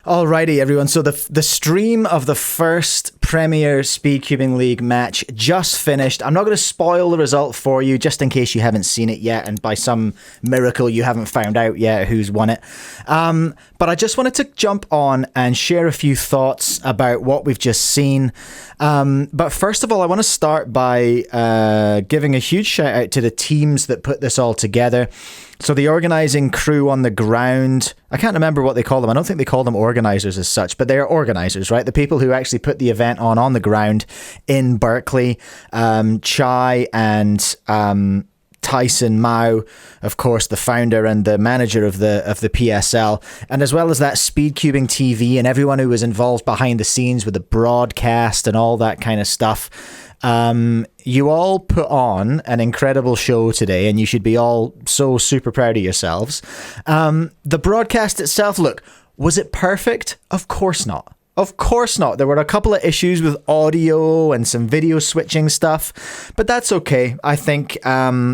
Alrighty, everyone. So the stream of the first Premier Speedcubing League match just finished. I'm not going to spoil the result for you, just in case you haven't seen it yet, and by some miracle you haven't found out yet who's won it. But I just wanted to jump on and share a few thoughts about what we've just seen. But first of all, I want to start by giving a huge shout out to the teams that put this all together. So the organising crew on the ground, I can't remember what they call them. I don't think they call them organisers as such, but they are organisers, right? The people who actually put the event on the ground in Berkeley. Chai and Tyson Mao, of course, the founder and the manager of the PSL, and as well as that Speedcubing TV and everyone who was involved behind the scenes with the broadcast and all that kind of stuff. You all put on an incredible show today, and you should be all so super proud of yourselves. The broadcast itself, look, was it perfect? Of course not. Of course not. There were a couple of issues with audio and some video switching stuff, but that's okay. I think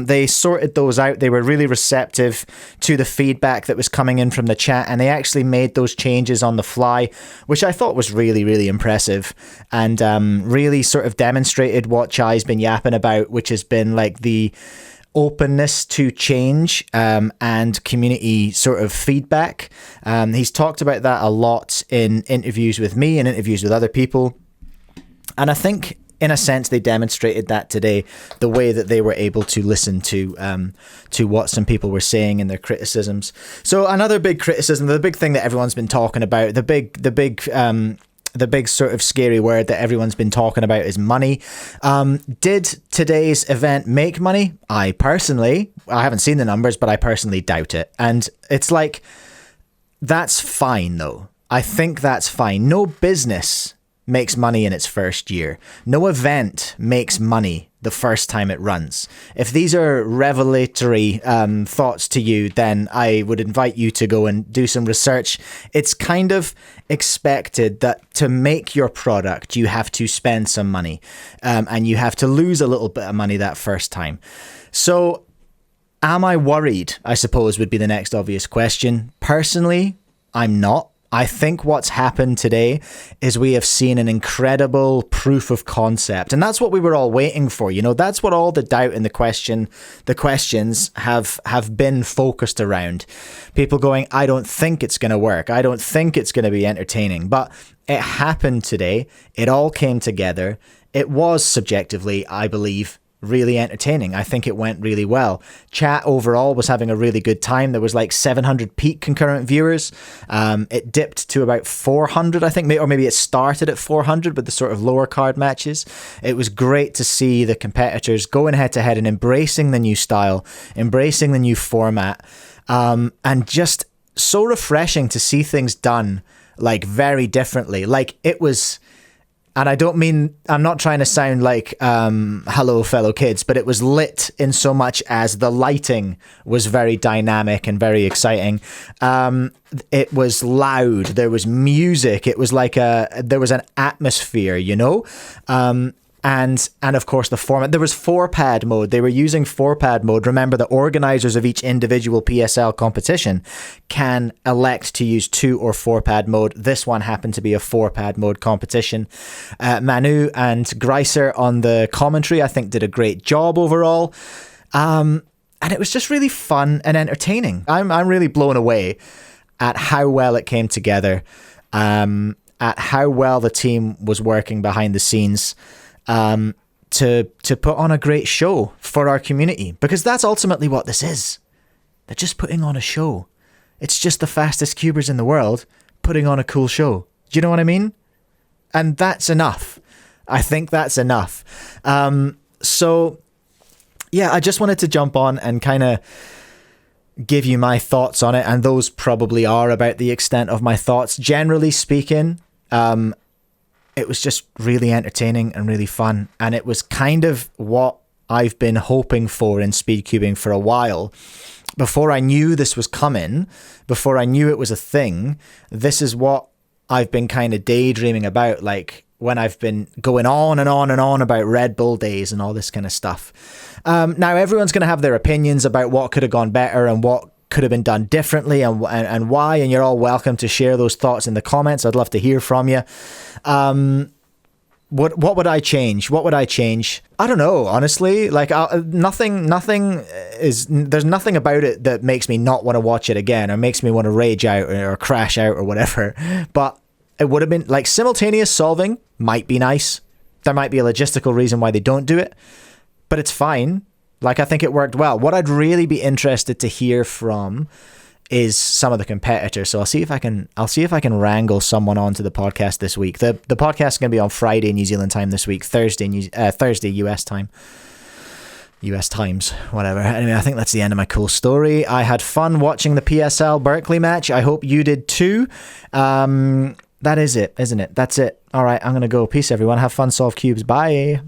they sorted those out. They were really receptive to the feedback that was coming in from the chat, and they actually made those changes on the fly, which I thought was really, really impressive, and really sort of demonstrated what Chai's been yapping about, which has been like the openness to change and community sort of feedback. He's talked about that a lot in interviews with me and interviews with other people. And I think, in a sense, they demonstrated that today, the way that they were able to listen to what some people were saying in their criticisms. So another big criticism, the big thing that everyone's been talking about, the big sort of scary word that everyone's been talking about is money. Did today's event make money? I haven't seen the numbers, but I personally doubt it. And it's like, that's fine though. I think that's fine. No business makes money in its first year. No event makes money the first time it runs. If these are revelatory thoughts to you, then I would invite you to go and do some research. It's kind of expected that to make your product, you have to spend some money, and you have to lose a little bit of money that first time. So am I worried, I suppose, would be the next obvious question. Personally, I'm not. I think what's happened today is we have seen an incredible proof of concept. And that's what we were all waiting for. You know, that's what all the doubt and the questions have been focused around. People going, I don't think it's going to work. I don't think it's going to be entertaining. But it happened today. It all came together. It was subjectively, I believe, really entertaining. I think it went really well. Chat overall was having a really good time. There was like 700 peak concurrent viewers. It dipped to about 400, I think, or maybe it started at 400 with the sort of lower card matches. It was great to see the competitors going head to head and embracing the new style, embracing the new format, and just so refreshing to see things done like very differently. Like it was. And I'm not trying to sound like, hello, fellow kids, but it was lit in so much as the lighting was very dynamic and very exciting. It was loud. There was music. It was like there was an atmosphere, you know? And of course the format, there was 4-pad mode. They were using 4-pad mode. Remember, the organizers of each individual PSL competition can elect to use 2 or 4-pad mode. This one happened to be a 4-pad mode competition. Manu and Greiser on the commentary, I think, did a great job overall. And it was just really fun and entertaining. I'm really blown away at how well it came together, at how well the team was working behind the scenes, to put on a great show for our community, because that's ultimately what this is. They're just putting on a show. It's just the fastest cubers in the world putting on a cool show. Do you know what I mean? And that's enough. I think that's enough. So yeah, I just wanted to jump on and kind of give you my thoughts on it, and those probably are about the extent of my thoughts. Generally speaking, it was just really entertaining and really fun. And it was kind of what I've been hoping for in speedcubing for a while. Before I knew this was coming, before I knew it was a thing, this is what I've been kind of daydreaming about, like when I've been going on and on and on about Red Bull days and all this kind of stuff. Now, everyone's going to have their opinions about what could have gone better and what could have been done differently, and why. And you're all welcome to share those thoughts in the comments. I'd love to hear from you. What would I change? What would I change? I don't know, honestly. Like, nothing is, there's nothing about it that makes me not want to watch it again or makes me want to rage out or crash out or whatever. But it would have been, like, simultaneous solving might be nice. There might be a logistical reason why they don't do it, but it's fine. Like, I think it worked well. What I'd really be interested to hear from is some of the competitors. So I'll see if I can wrangle someone onto the podcast this week. The podcast is going to be on Friday New Zealand time this week, Thursday US time. US times, whatever. Anyway, I think that's the end of my cool story. I had fun watching the PSL Berkeley match. I hope you did too. That is it, isn't it? That's it. All right, I'm going to go. Peace, everyone. Have fun, solve cubes. Bye.